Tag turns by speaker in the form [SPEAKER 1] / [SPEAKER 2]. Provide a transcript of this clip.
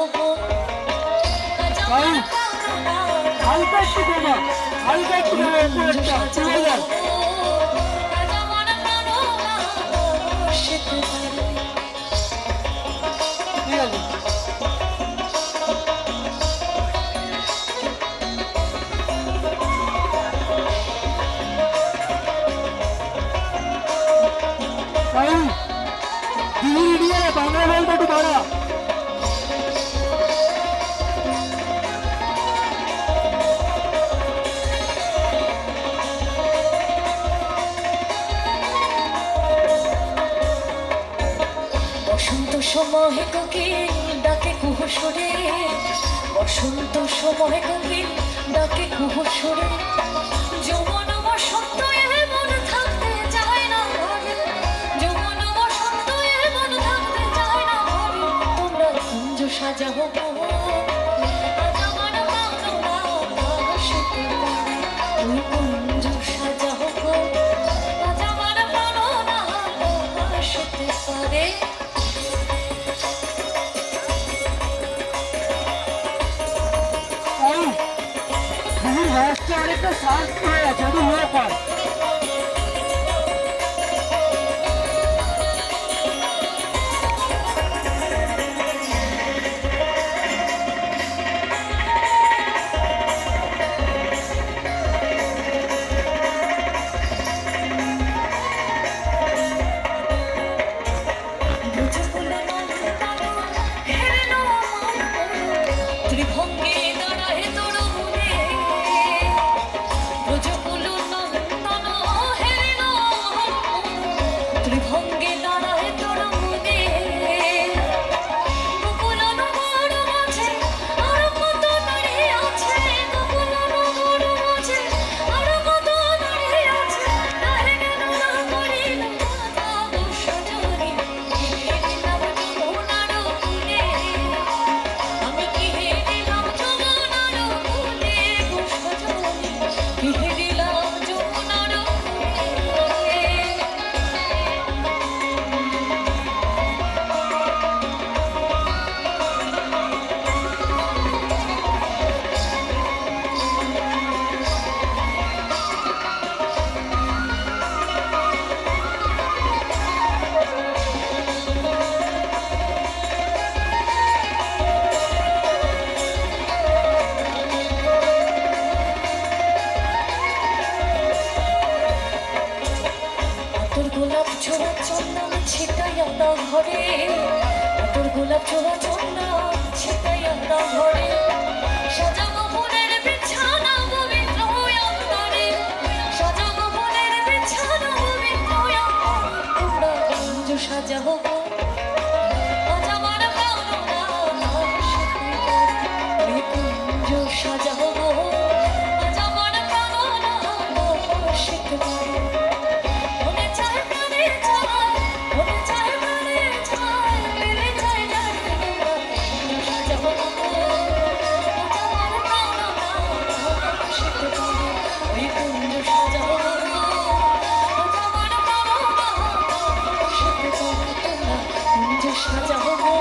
[SPEAKER 1] হবো
[SPEAKER 2] হালকা একটু দেবা, হালকা একটু দেবা, বাংলা বলতে একটু বাড়া।
[SPEAKER 1] বসন্ত সময় কোকিল ডাকে কুহুসুরে, বসন্ত সময় কোকিল ডাকে কুহুসুরে, যৌবন বসন্ত এমন থাকতে চায় না ঘরে, যৌবন বসন্ত এমন থাকতে চায় না ঘরে, তোমরা কুঞ্জ সাজাও গো আজ আমার বাংলা আকাশেতে পড়ে, ওই কুঞ্জ সাজাও গো আজ আমার বাংলা আকাশেতে পড়ে।
[SPEAKER 2] অনেকটা শ্বাস হয়ে আছে, একটু হয়ে পায়।
[SPEAKER 1] ছোড়া চন্দন ছিটাইয়া দাও ঘরে, তোর গোলাপ ছোড়া চন্দন ছিটাইয়া দাও ঘরে, সাজাবো ফুলের বিছানা পবিত্র অন্তরে, সাজাবো ফুলের বিছানা পবিত্র অন্তরে, তোমরা কুঞ্জ সাজাও গো আজ আমার বাংলা আকাশেতে পড়ে, ওই কুঞ্জ সাজাও গো আজ আমার বাংলা আকাশেতে পড়ে। সাজাবো